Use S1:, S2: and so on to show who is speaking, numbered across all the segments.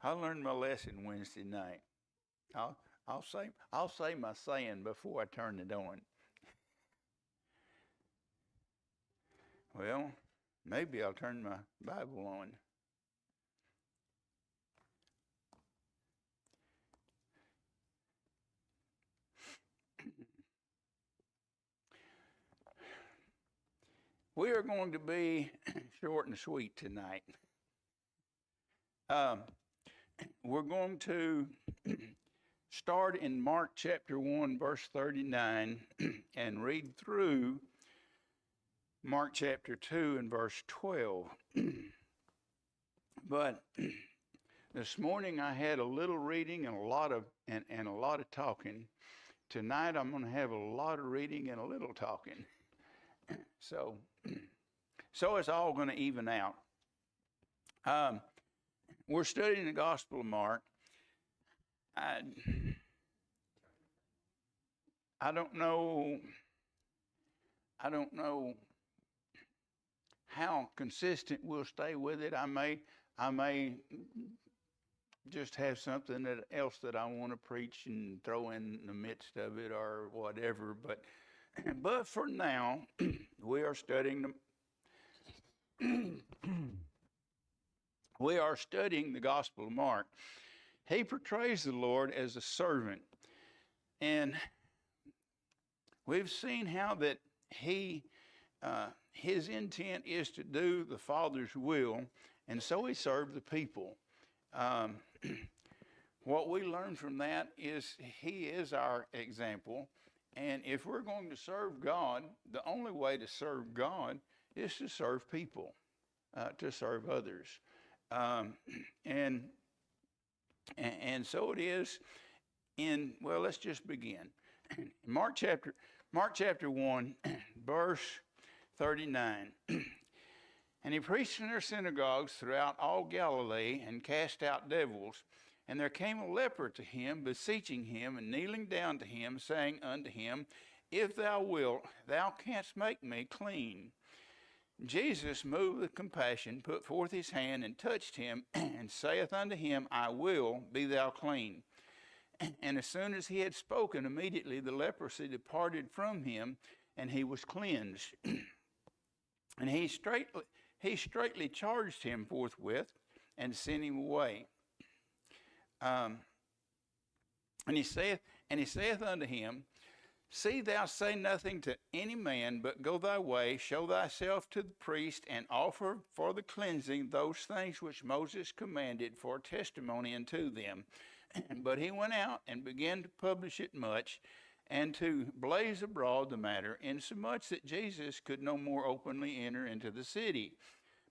S1: I learned my lesson Wednesday night. I'll I'll say my saying before I turn it on. Well, maybe I'll turn my Bible on. We are going to be short and sweet tonight. Um, we're going to start in Mark chapter 1, verse 39, and read through Mark chapter 2 and verse 12. But this morning I had a little reading and a lot of talking. Tonight I'm going to have a lot of reading and a little talking. So it's all going to even out. We're studying the Gospel of Mark. I don't know how consistent we'll stay with it. I may just have something else that I want to preach and throw in the midst of it or whatever. But for now, we are studying the Gospel of Mark. He portrays the Lord as a servant, and we've seen how that his intent is to do the Father's will, and so he served the people. What we learn from that is he is our example, and if we're going to serve God, the only way to serve God is to serve people, to serve others, and so it is. Let's just begin. Mark chapter 1, verse 39. And he preached in their synagogues throughout all Galilee and cast out devils. And there came a leper to him, beseeching him and kneeling down to him, saying unto him, If thou wilt, thou canst make me clean. Jesus, moved with compassion, put forth his hand and touched him, and saith unto him, I will, be thou clean. And as soon as he had spoken, immediately the leprosy departed from him, and he was cleansed. And he straightly charged him forthwith, and sent him away. And he saith unto him, See thou say nothing to any man, but go thy way, show thyself to the priest, and offer for the cleansing those things which Moses commanded for testimony unto them. But he went out and began to publish it much, and to blaze abroad the matter, insomuch that Jesus could no more openly enter into the city,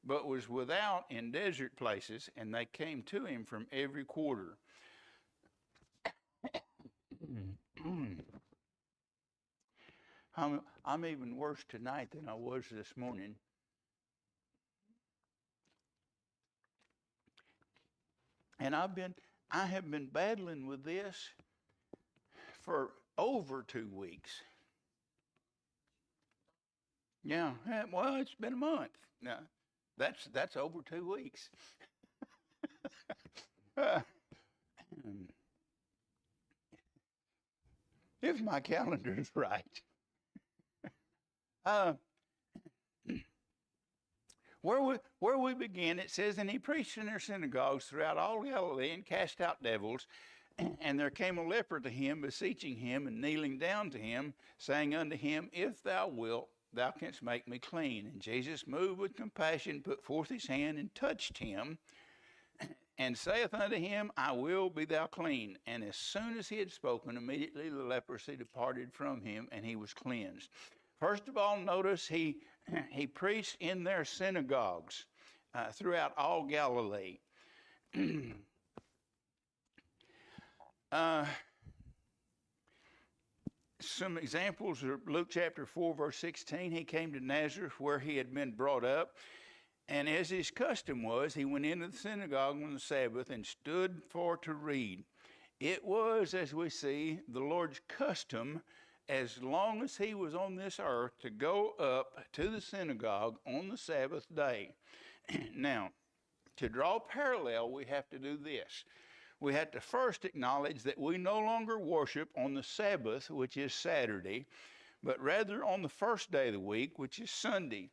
S1: but was without in desert places, and they came to him from every quarter. I'm even worse tonight than I was this morning. And I have been battling with this for over 2 weeks. Yeah, well, it's been a month. Now, that's over 2 weeks. If my calendar is right. Where we begin, it says, And he preached in their synagogues throughout all Galilee and cast out devils. And there came a leper to him, beseeching him and kneeling down to him, saying unto him, If thou wilt, thou canst make me clean. And Jesus, moved with compassion, put forth his hand and touched him, and saith unto him, I will, be thou clean. And as soon as he had spoken, immediately the leprosy departed from him, and he was cleansed. First of all, notice he preached in their synagogues throughout all Galilee. Some examples are Luke chapter 4, verse 16. He came to Nazareth where he had been brought up. And as his custom was, he went into the synagogue on the Sabbath and stood for to read. It was, as we see, the Lord's custom, as long as he was on this earth, to go up to the synagogue on the Sabbath day. Now, to draw parallel, we have to do this. We have to first acknowledge that we no longer worship on the Sabbath, which is Saturday, but rather on the first day of the week, which is Sunday.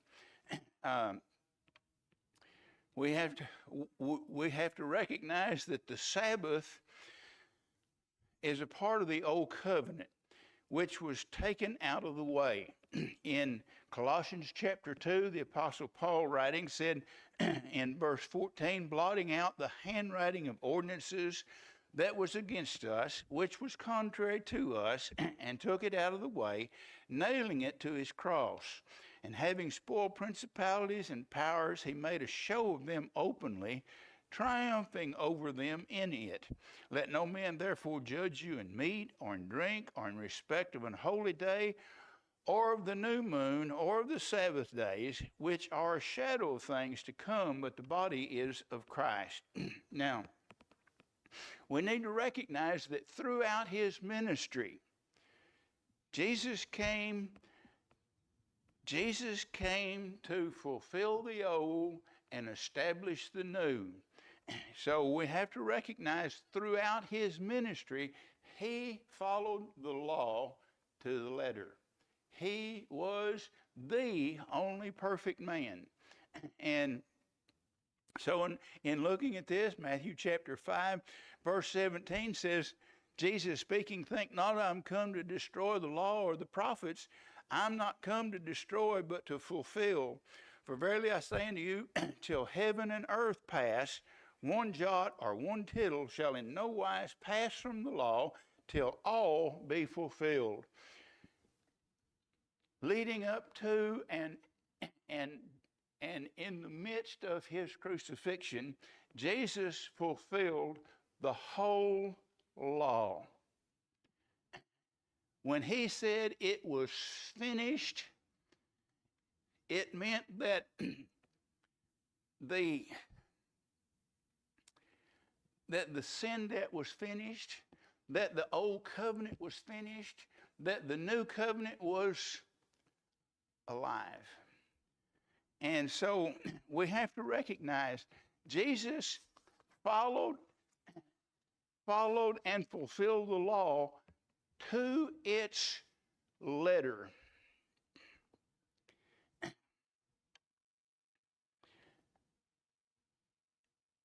S1: We have to recognize that the Sabbath is a part of the Old Covenant, which was taken out of the way. In Colossians chapter 2, the Apostle Paul writing said in verse 14, blotting out the handwriting of ordinances that was against us, which was contrary to us, and took it out of the way, nailing it to his cross. And having spoiled principalities and powers, he made a show of them openly, triumphing over them in it. Let no man therefore judge you in meat, or in drink, or in respect of an holy day, or of the new moon, or of the Sabbath days, which are a shadow of things to come, but the body is of Christ. Now, we need to recognize that throughout his ministry, Jesus came to fulfill the old and establish the new. So we have to recognize throughout his ministry, he followed the law to the letter. He was the only perfect man. And so in looking at this, Matthew chapter 5, verse 17 says, Jesus speaking, think not I'm come to destroy the law or the prophets. I'm not come to destroy, but to fulfill. For verily I say unto you, till heaven and earth pass, one jot or one tittle shall in no wise pass from the law, till all be fulfilled. Leading up to and in the midst of his crucifixion, Jesus fulfilled the whole law. When he said it was finished, it meant that the sin debt was finished, that the old covenant was finished, that the new covenant was alive. And so we have to recognize Jesus followed and fulfilled the law to its letter.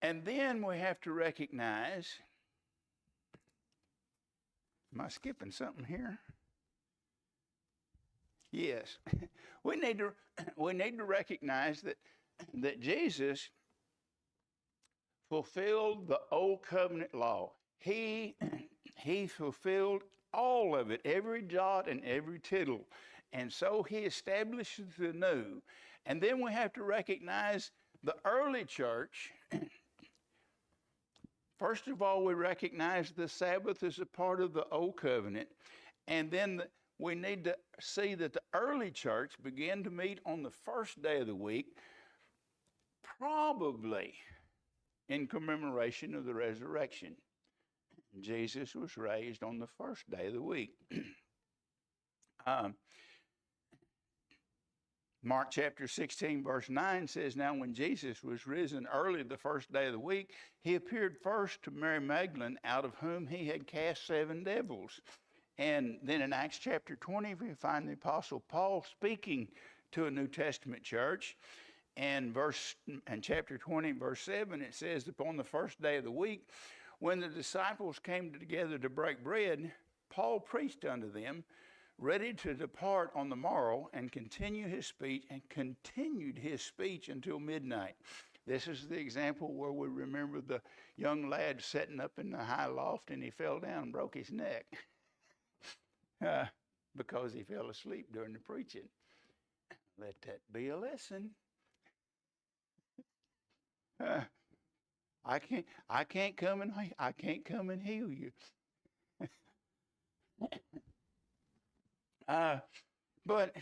S1: And then we have to recognize, am I skipping something here? Yes. We need to recognize that Jesus fulfilled the old covenant law. He fulfilled all of it, every jot and every tittle. And so he establishes the new. And then we have to recognize the early church. First of all, we recognize the Sabbath as a part of the old covenant. And then we need to see that the early church began to meet on the first day of the week, probably in commemoration of the resurrection. Jesus was raised on the first day of the week. Mark chapter 16, verse 9 says, now when Jesus was risen early the first day of the week, he appeared first to Mary Magdalene, out of whom he had cast 7 devils. And then in Acts chapter 20, we find the Apostle Paul speaking to a New Testament church. And chapter 20, verse 7, it says, upon the first day of the week, when the disciples came together to break bread, Paul preached unto them, ready to depart on the morrow, and continued his speech until midnight. This is the example where we remember the young lad sitting up in the high loft and he fell down and broke his neck because he fell asleep during the preaching. Let that be a lesson. I can't come and heal you. But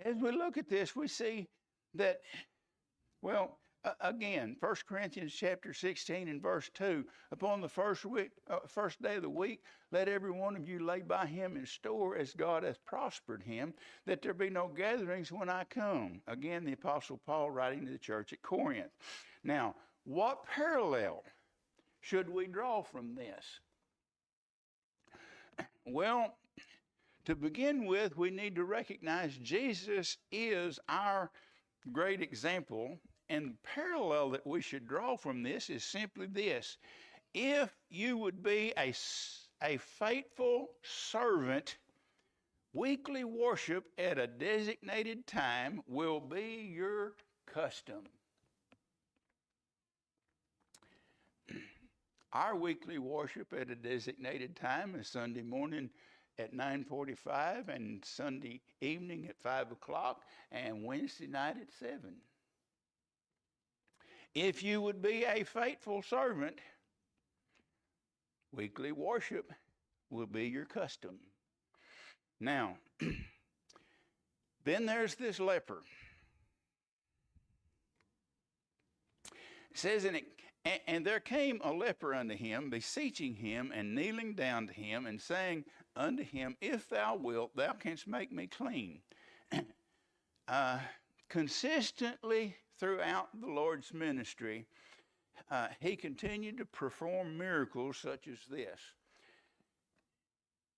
S1: as we look at this, we see that, again, 1 Corinthians chapter 16 and verse 2, upon the first day of the week, let every one of you lay by him in store as God hath prospered him, that there be no gatherings when I come. Again, the Apostle Paul writing to the church at Corinth. Now, What parallel should we draw from this? Well, to begin with, we need to recognize Jesus is our great example, and the parallel that we should draw from this is simply this. If you would be a faithful servant, weekly worship at a designated time will be your custom. Our weekly worship at a designated time is Sunday morning at 9:45 and Sunday evening at 5 o'clock and Wednesday night at 7. If you would be a faithful servant, weekly worship will be your custom. Now, then there's this leper. It says, and there came a leper unto him, beseeching him and kneeling down to him and saying unto him, If thou wilt, thou canst make me clean. Consistently throughout the Lord's ministry, he continued to perform miracles such as this.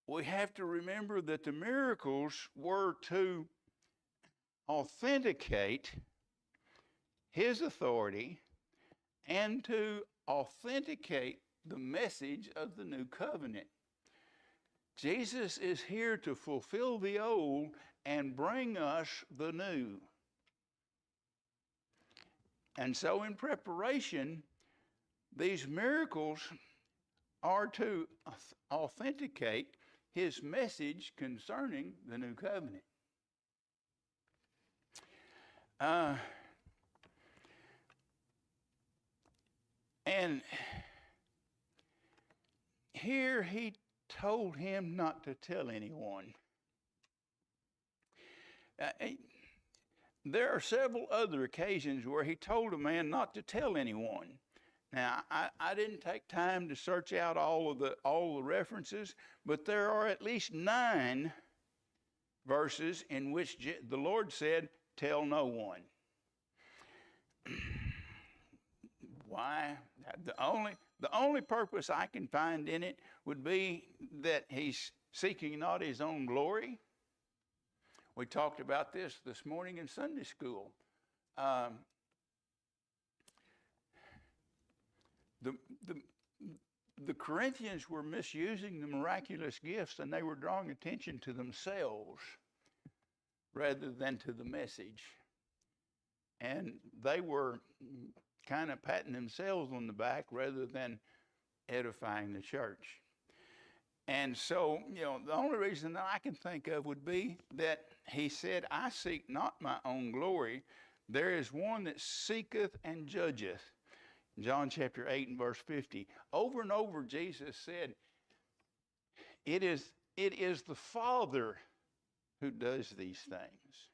S1: We have to remember that the miracles were to authenticate his authority and to authenticate the message of the new covenant. Jesus is here to fulfill the old and bring us the new. And so in preparation, these miracles are to authenticate his message concerning the new covenant. And here he told him not to tell anyone. There are several other occasions where he told a man not to tell anyone. Now, I didn't take time to search out all the references, but there are at least 9 verses in which the Lord said, "Tell no one." Why? The only purpose I can find in it would be that he's seeking not his own glory. We talked about this morning in Sunday school. The Corinthians were misusing the miraculous gifts, and they were drawing attention to themselves rather than to the message. And they were kind of patting themselves on the back rather than edifying the church. And so, the only reason that I can think of would be that he said, I seek not my own glory. There is one that seeketh and judgeth. John chapter 8 and verse 50. Over and over, Jesus said, it is the Father who does these things.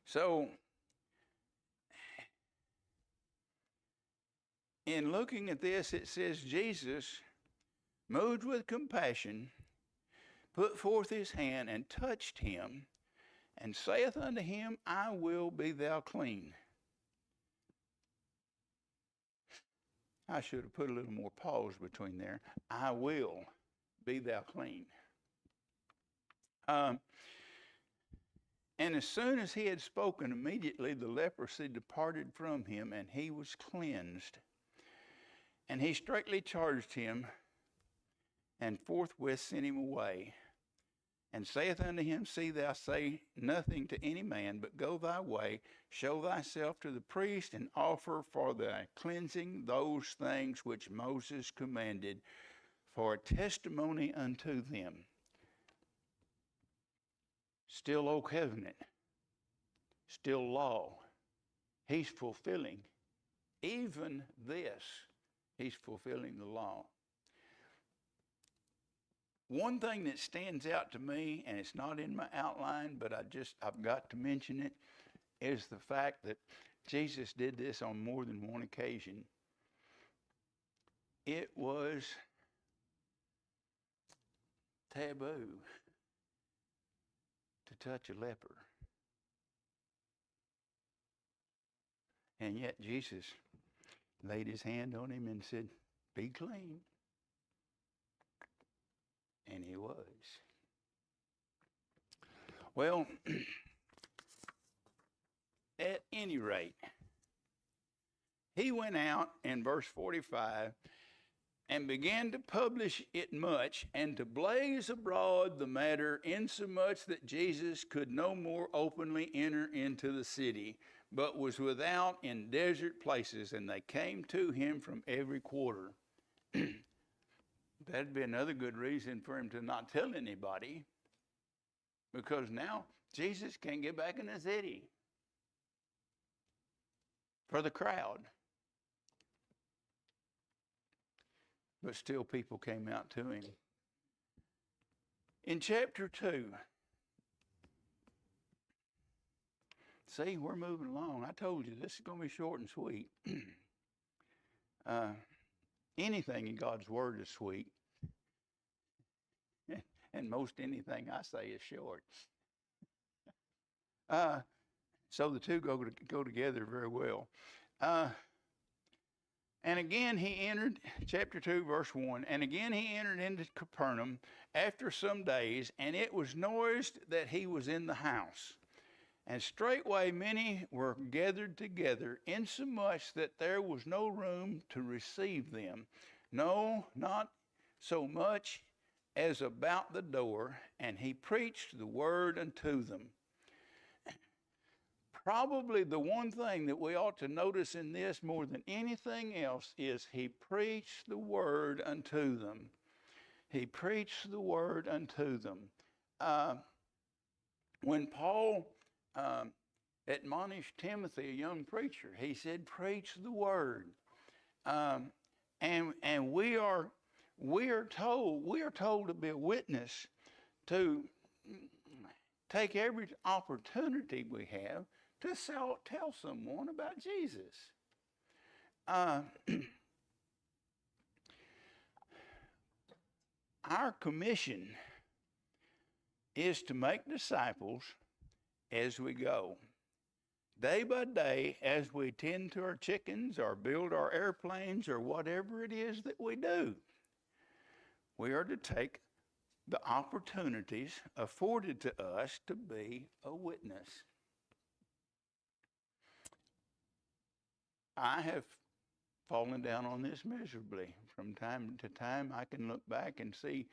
S1: So, in looking at this, it says Jesus, moved with compassion, put forth his hand and touched him, and saith unto him, I will be thou clean. I should have put a little more pause between there. I will be thou clean. And as soon as he had spoken, immediately the leprosy departed from him, and he was cleansed. And he straightly charged him, and forthwith sent him away, and saith unto him, See thou say nothing to any man, but go thy way, show thyself to the priest, and offer for thy cleansing those things which Moses commanded, for a testimony unto them. Still old covenant, still law. He's fulfilling even this. He's fulfilling the law. One thing that stands out to me, and it's not in my outline, but I've got to mention it, is the fact that Jesus did this on more than one occasion. It was taboo to touch a leper. And yet Jesus laid his hand on him and said, "Be clean." And he was. Well, at any rate, he went out in verse 45 and began to publish it much and to blaze abroad the matter, insomuch that Jesus could no more openly enter into the city, but was without in desert places, and they came to him from every quarter. That'd be another good reason for him to not tell anybody, because now Jesus can't get back in the city for the crowd. But still people came out to him. In chapter 2, see, we're moving along. I told you this is going to be short and sweet. Anything in God's word is sweet. And most anything I say is short. So the two go together very well. And again he entered, chapter 2, verse 1, and again he entered into Capernaum after some days, and it was noised that he was in the house. And straightway many were gathered together, insomuch that there was no room to receive them, no, not so much as about the door, and he preached the word unto them. Probably the one thing that we ought to notice in this more than anything else is he preached the word unto them. He preached the word unto them. When Paul admonished Timothy, a young preacher, he said, "Preach the word." And we are told to be a witness, to take every opportunity we have to tell someone about Jesus. Our commission is to make disciples as we go. Day by day, as we tend to our chickens or build our airplanes or whatever it is that we do, we are to take the opportunities afforded to us to be a witness. I have fallen down on this miserably. From time to time, I can look back and see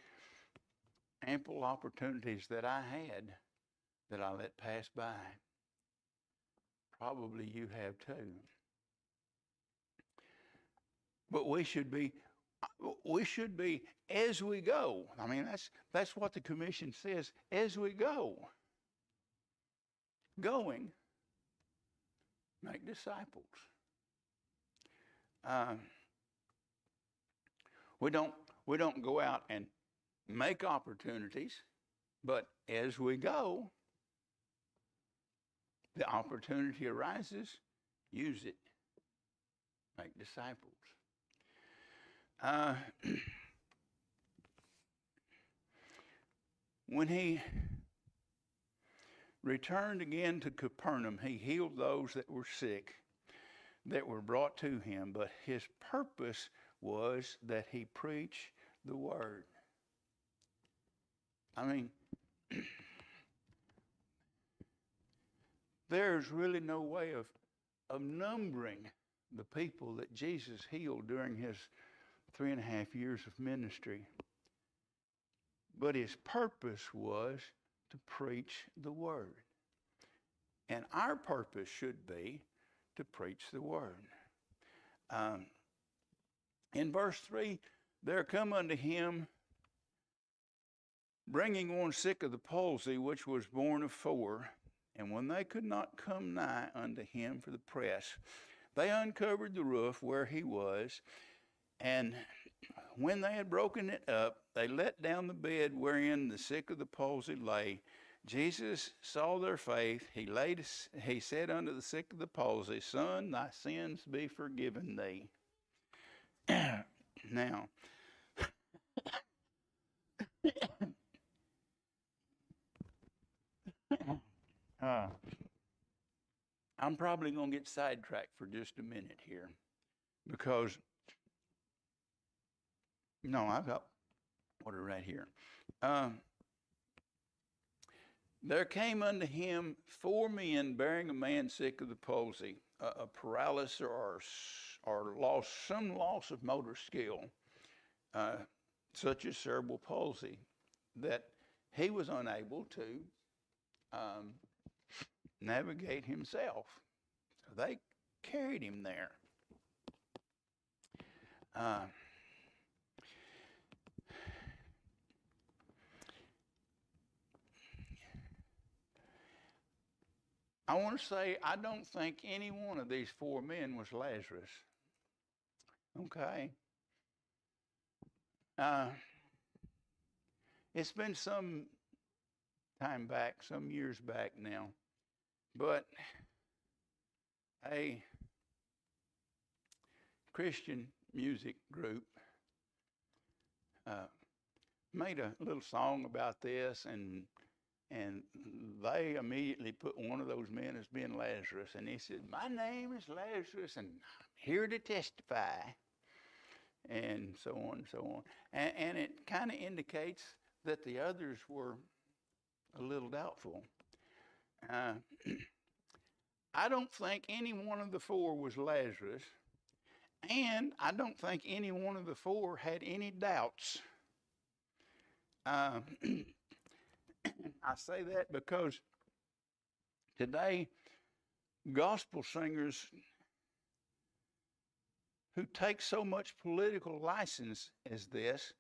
S1: ample opportunities that I had that I let pass by. Probably you have too. But we should be as we go. I mean, that's what the commission says, as we go. Going, make disciples. We don't go out and make opportunities, but as we go, the opportunity arises, use it. Make disciples. When he returned again to Capernaum, he healed those that were sick, that were brought to him, but his purpose was that he preach the word. I mean, there's really no way of numbering the people that Jesus healed during his 3.5 years of ministry. But his purpose was to preach the word. And our purpose should be to preach the word. In verse 3, there come unto him, bringing one sick of the palsy, which was born of 4. And when they could not come nigh unto him for the press, they uncovered the roof where he was, and when they had broken it up, they let down the bed wherein the sick of the palsy lay. Jesus saw their faith. He said unto the sick of the palsy, "Son, thy sins be forgiven thee." Now, I'm probably going to get sidetracked for just a minute here because, no, I've got water right here. There came unto him 4 men bearing a man sick of the palsy, a paralysis or some loss of motor skill, such as cerebral palsy, that he was unable to navigate himself. So they carried him there. I want to say I don't think any one of these 4 men was Lazarus. Okay. It's been some time back, some years back now, but a Christian music group made a little song about this, and they immediately put one of those men as being Lazarus, and he said, "My name is Lazarus, and I'm here to testify," and so on and so on. And it kind of indicates that the others were a little doubtful. I don't think any one of the 4 was Lazarus, and I don't think any one of the 4 had any doubts. I say that because today, gospel singers who take so much political license as this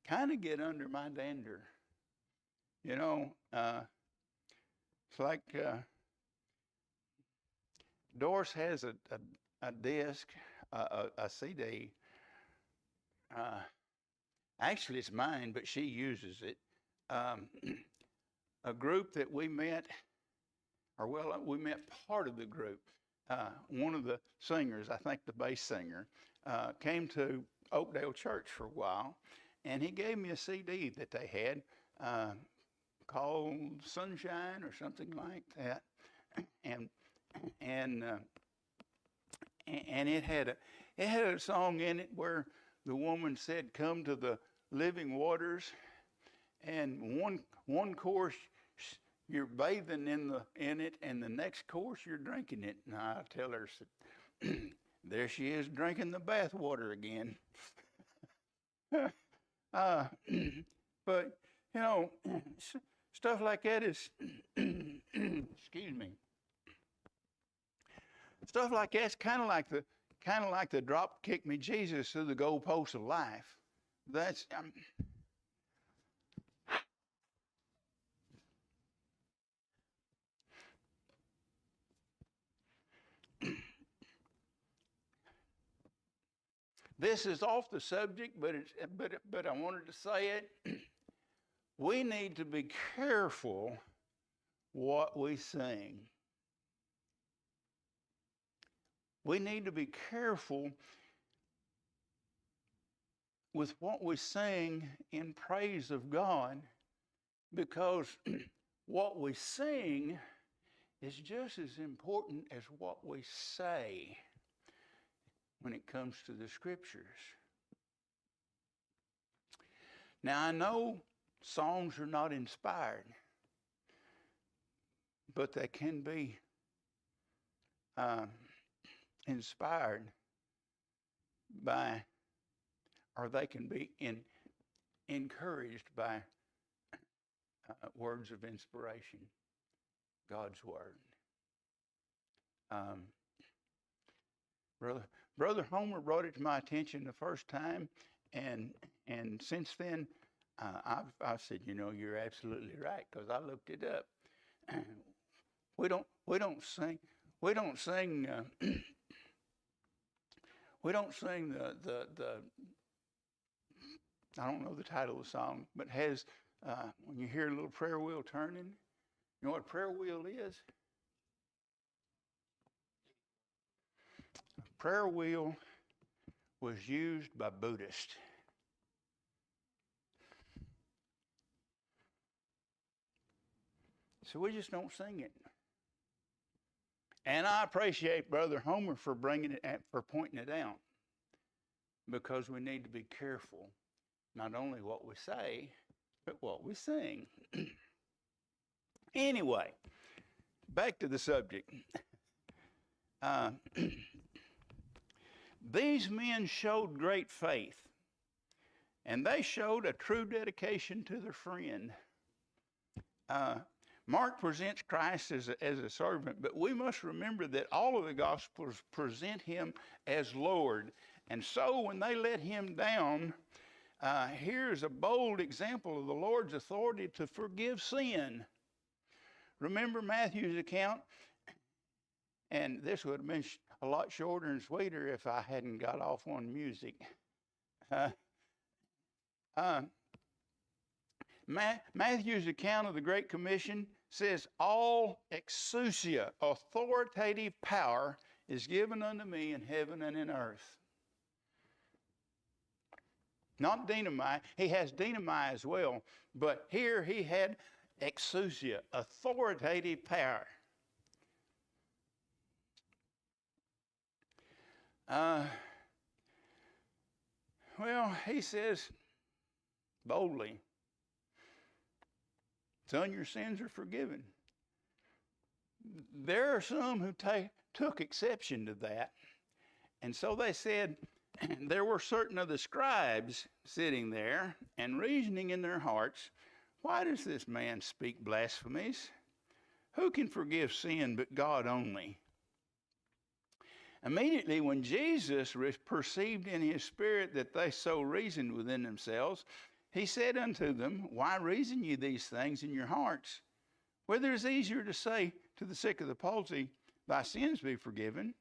S1: kind of get under my dander. You know, it's like Doris has a disc, a CD. Actually, it's mine, but she uses it. A group that we met, we met part of the group. One of the singers, I think the bass singer, came to Oakdale Church for a while, and he gave me a CD that they had called Sunshine or something like that, and it had a song in it where the woman said, "Come to the living waters," and one course you're bathing in it, and the next course you're drinking it. And I tell her, there she is drinking the bath water again. But you know, stuff like that is, excuse me. Stuff like that's kind of like the drop kick me Jesus through the goalposts of life. That's this is off the subject, but I wanted to say it. We need to be careful what we sing. We need to be careful with what we sing in praise of God, because what we sing is just as important as what we say when it comes to the scriptures. Now, I know songs are not inspired, but they can be inspired by, or they can be encouraged by words of inspiration, God's word. Brother Homer brought it to my attention the first time, and since then, I've said, you know, you're absolutely right, because I looked it up. We don't sing the I don't know the title of the song, but has when you hear a little prayer wheel turning, you know what a prayer wheel is? A prayer wheel was used by Buddhists. So we just don't sing it. And I appreciate Brother Homer for for pointing it out, because we need to be careful, not only what we say, but what we sing. Anyway, back to the subject. These men showed great faith, and they showed a true dedication to their friend. Mark presents Christ as a servant, but we must remember that all of the Gospels present him as Lord. And so when they let him down, here's a bold example of the Lord's authority to forgive sin. Remember Matthew's account? And this would have been a lot shorter and sweeter if I hadn't got off on music. Matthew's account of the Great Commission says, all exousia, authoritative power, is given unto me in heaven and in earth. Not dynamite. He has dynamite as well, but here he had exousia, authoritative power. Well, he says boldly, son, your sins are forgiven. There are some who took exception to that. And so they said, there were certain of the scribes sitting there and reasoning in their hearts, why does this man speak blasphemies? Who can forgive sin but God only? Immediately when Jesus perceived in his spirit that they so reasoned within themselves, he said unto them, why reason ye these things in your hearts? Whether it is easier to say to the sick of the palsy, thy sins be forgiven,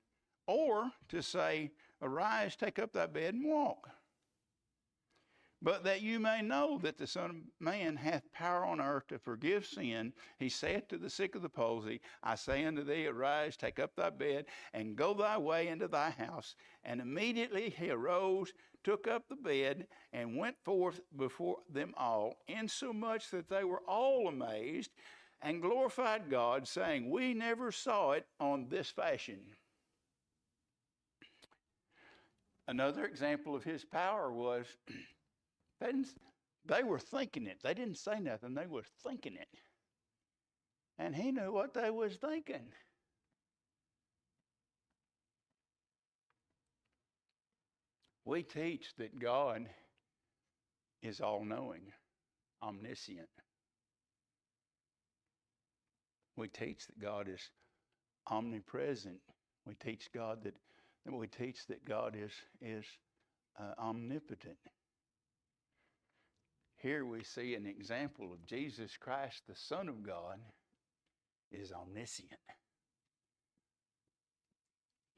S1: or to say, arise, take up thy bed, and walk. But that you may know that the Son of Man hath power on earth to forgive sin, he saith to the sick of the palsy, I say unto thee, arise, take up thy bed, and go thy way into thy house. And immediately he arose, took up the bed, and went forth before them all, insomuch that they were all amazed, and glorified God, saying, we never saw it on this fashion. Another example of his power was, they were thinking it. They didn't say nothing. They were thinking it. And he knew what they was thinking. We teach that God is all-knowing, omniscient. We teach that God is omnipresent. We teach God that God is omnipotent. Here we see an example of Jesus Christ, the Son of God, is omniscient.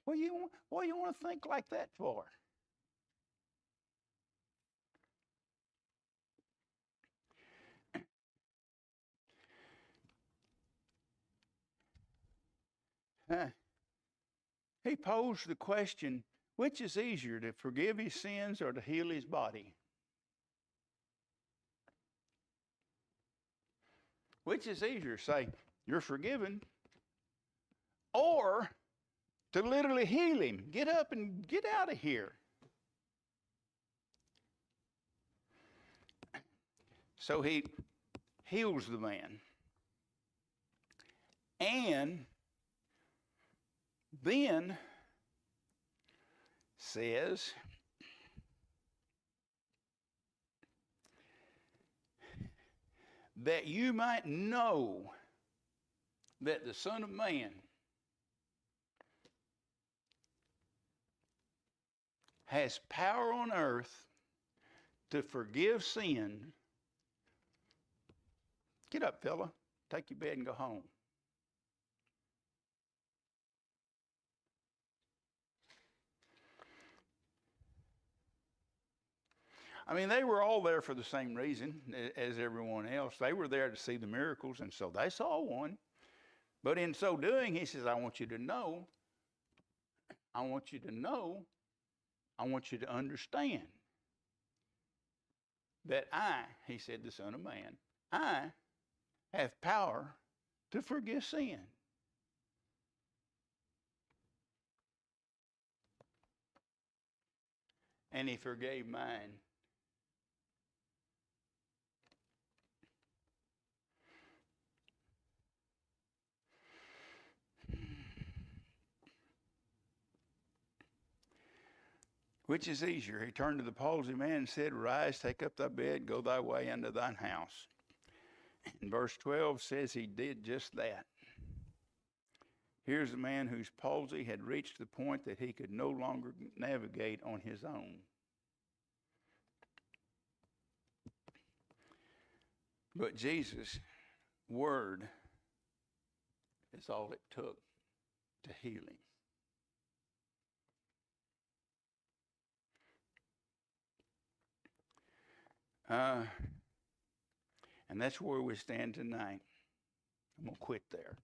S1: What do you want to think like that for? He posed the question, which is easier, to forgive his sins or to heal his body? Which is easier, say, you're forgiven, or to literally heal him? Get up and get out of here. So he heals the man. And then says, that you might know that the Son of Man has power on earth to forgive sin. Get up, fella. Take your bed and go home. I mean, they were all there for the same reason as everyone else. They were there to see the miracles, and so they saw one. But in so doing, he says, I want you to know, I want you to understand that I, he said, the Son of Man, I have power to forgive sin. and he forgave mine. Which is easier? He turned to the palsy man and said, Rise, take up thy bed, go thy way unto thine house. And verse 12 says he did just that. Here's a man whose palsy had reached the point that he could no longer navigate on his own. But Jesus' word is all it took to heal him. And that's where we stand tonight. I'm going to quit there.